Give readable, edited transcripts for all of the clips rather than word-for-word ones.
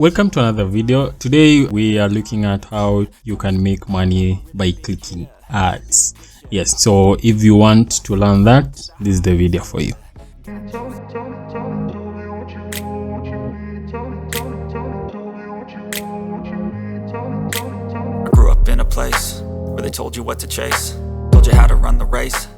Welcome to another video. Today we are looking at how you can make money by clicking ads. Yes, so if you want to learn that, this is the video for you. I grew up in a place where they told you what to chase, told you how to run the race.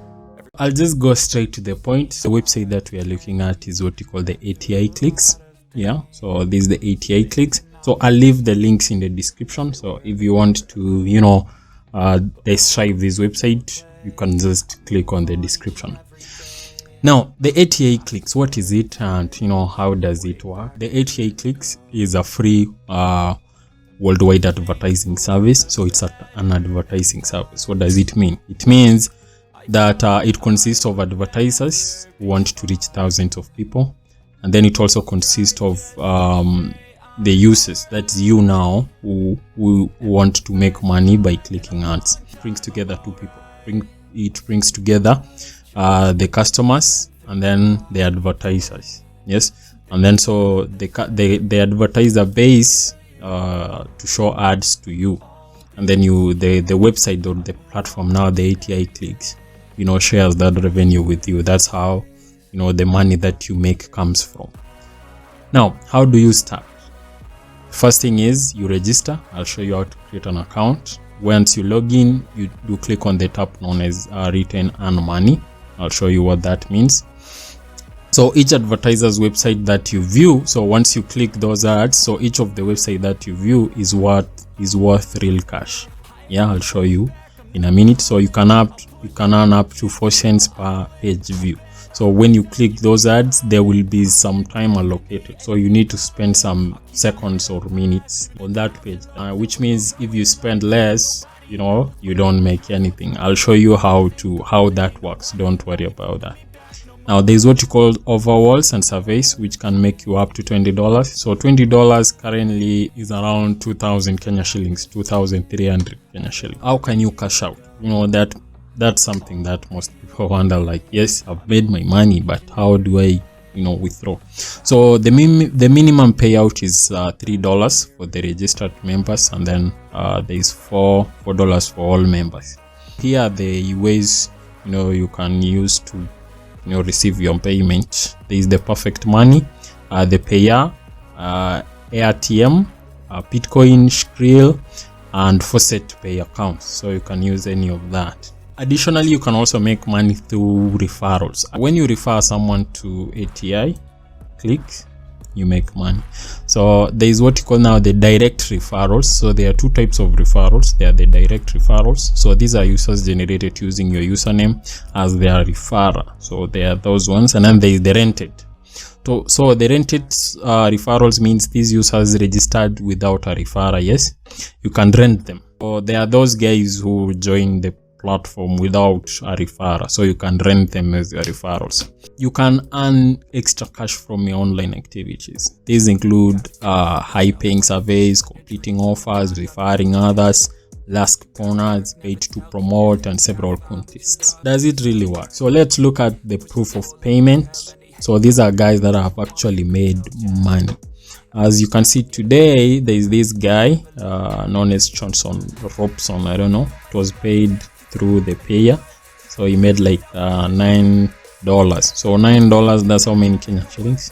I'll just go straight to the point. The website that we are looking at is what you call the ATI clicks. Yeah, so this is the ATI clicks. So I'll leave the links in the description. So if you want to, test drive this website, you can just click on the description. Now, the ATI clicks, what is it and how does it work? The ATI clicks is a free worldwide advertising service. So it's an advertising service. What does it mean? It means that it consists of advertisers who want to reach thousands of people. And then it also consists of the users, that's you now, who want to make money by clicking ads. It brings together two people. It brings together the customers and then the advertisers. Yes, and then so the advertiser base to show ads to you, and then the website or the platform, now the ATI clicks, shares that revenue with you. That's how the money that you make comes from. Now, how do you start? First thing is you register. I'll show you how to create an account. Once you log in, you click on the tab known as retain earn money. I'll show you what that means. So each advertiser's website that you view, so once you click those ads, so each of the website that you view is worth real cash. Yeah, I'll show you in a minute. So you can earn up to 4 cents per page view. So when you click those ads, there will be some time allocated. So you need to spend some seconds or minutes on that page, which means if you spend less, you don't make anything. I'll show you how that works. Don't worry about that. Now there's what you call overalls and surveys, which can make you up to $20. So $20 currently is around 2,000 Kenya shillings, 2,300 Kenya shillings. How can you cash out? That's something that most people wonder, like, yes, I've made my money, but how do I, withdraw? So the minimum payout is $3 for the registered members, and then there's $4 for all members. Here are the ways, you can use to, receive your payment. There is the Perfect Money, the Payout, AirTM, Bitcoin, Skrill, and Faucet Pay accounts. So you can use any of that. Additionally, you can also make money through referrals. When you refer someone to ATI clicks, you make money. So there is what you call now the direct referrals. So there are two types of referrals. There are the direct referrals. So these are users generated using your username as their referrer. So there are those ones. And then there is the rented. So the rented referrals means these users registered without a referrer. Yes, you can rent them. So there are those guys who join the platform without a referrer, so you can rent them as your referrals. You can earn extra cash from your online activities. These include high-paying surveys, completing offers, referring others, last corners, paid to promote, and several contests. Does it really work? So let's look at the proof of payment. So these are guys that have actually made money. As you can see today, there is this guy known as Johnson Robson. I don't know. It was paid through the payer, so he made like $9. So $9, that's how many Kenya shillings?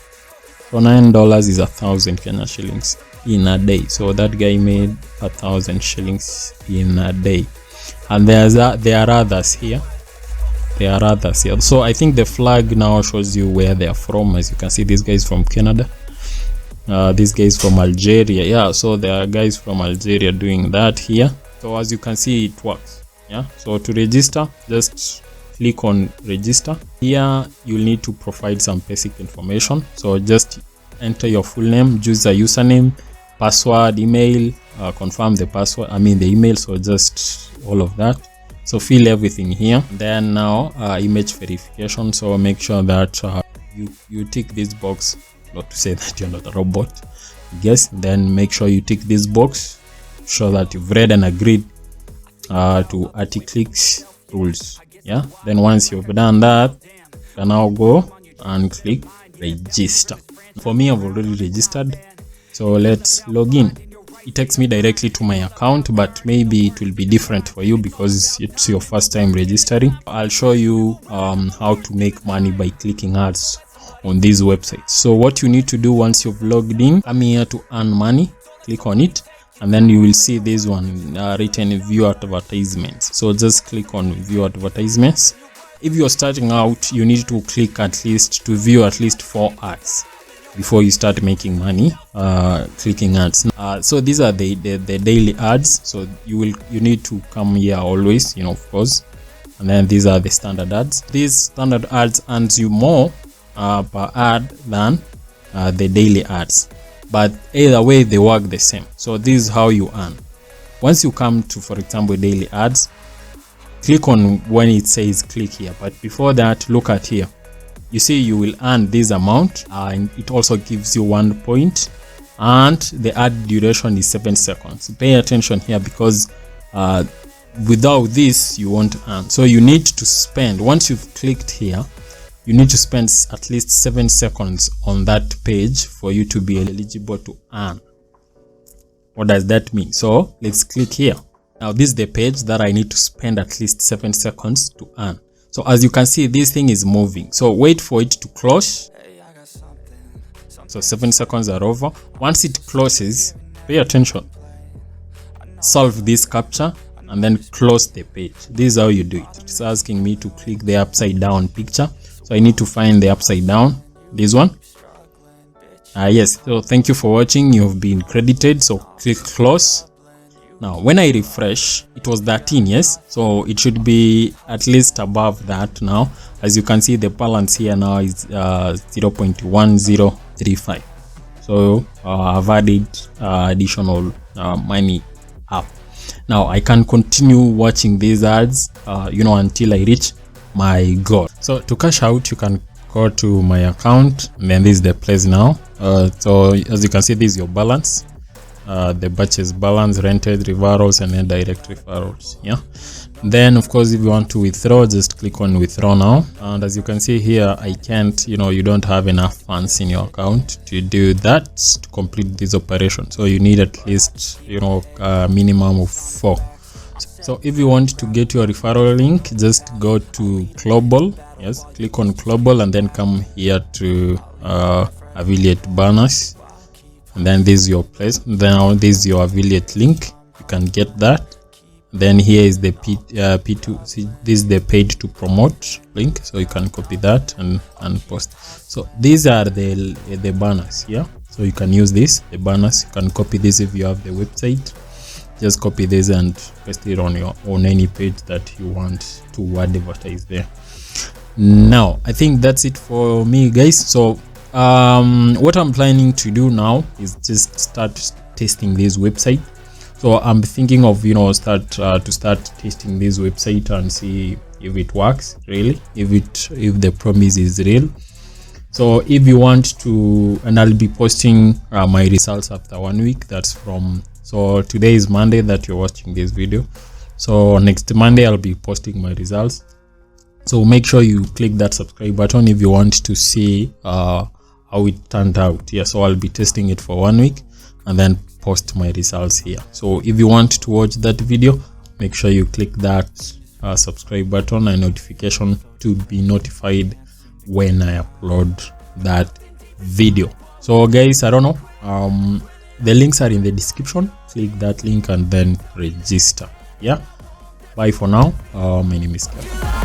So $9 is 1,000 Kenya shillings in a day. So that guy made 1,000 shillings in a day. And there are others here. So I think the flag now shows you where they are from. As you can see, this guy is from Canada. This guy is from Algeria. Yeah, so there are guys from Algeria doing that here. So as you can see, it works. Yeah, so to register, just click on register. Here you'll need to provide some basic information. So just enter your full name, use a username, password, email, confirm the password, the email. So just all of that. So fill everything here. Then now image verification. So make sure that you tick this box, not to say that you're not a robot. Yes, then make sure you tick this box, show that you've read and agreed to ATI-Clicks rules. Yeah, then once you've done that, you can now go and click register. For me, I've already registered, So let's log in. It takes me directly to my account, but maybe it will be different for you because it's your first time registering. I'll show you how to make money by clicking ads on these websites. So what you need to do once you've logged in, come here to earn money, click on it, and then you will see this one written view advertisements. So just click on view advertisements. If you're starting out, you need to click at least to view at least 4 ads before you start making money clicking ads. So these are the daily ads. So you need to come here always, of course. And then these are the standard ads. These standard ads earns you more per ad than the daily ads, but either way they work the same. So this is how you earn. Once you come to, for example, daily ads, click on when it says click here, but before that, look at here. You see you will earn this amount, and it also gives you 1 point, and the ad duration is 7 seconds. Pay attention here because without this you won't earn. So you need to spend, once you've clicked here, you need to spend at least 7 seconds on that page for you to be eligible to earn. What does that mean? So let's click here. Now this is the page that I need to spend at least 7 seconds to earn. So as you can see, this thing is moving. So wait for it to close. So 7 seconds are over. Once it closes, pay attention. Solve this captcha and then close the page. This is how you do it. It's asking me to click the upside down picture. So I need to find the upside down, this one. Yes, so thank you for watching. You've been credited, so click close. Now when I refresh, it was 13, yes, so it should be at least above that now. As you can see, the balance here now is 0.1035. so I've added additional money up. Now I can continue watching these ads until I reach my goal. So to cash out, you can go to my account, and then this is the place now. So as you can see, this is your balance. The batches balance, rented, referrals, and then direct referrals. Then of course, if you want to withdraw, just click on withdraw now. And as you can see here, I can't, you don't have enough funds in your account to do that, to complete this operation. So you need at least a minimum of 4. So if you want to get your referral link, just go to global. Yes, click on global and then come here to affiliate banners. And then this is your place. Then this is your affiliate link. You can get that. Then here is the P2. See, this is the paid to promote link. So you can copy that and post. So these are the banners. Yeah. So you can use this, the banners. You can copy this if you have the website. Just copy this and paste it on any page that you want to advertise there. Now I think that's it for me, guys. So what I'm planning to do now is just start testing this website. So I'm thinking of start testing this website and see if it works really, if the promise is real. So if you want to, and I'll be posting my results after 1 week. That's from, so today is Monday that you're watching this video. So next Monday I'll be posting my results. So make sure you click that subscribe button if you want to see how it turned out. Yeah, so I'll be testing it for 1 week and then post my results here. So if you want to watch that video, make sure you click that subscribe button and notification to be notified when I upload that video. So guys, I don't know, the links are in the description. Click that link and then register. Yeah, bye for now. My name is Kevin.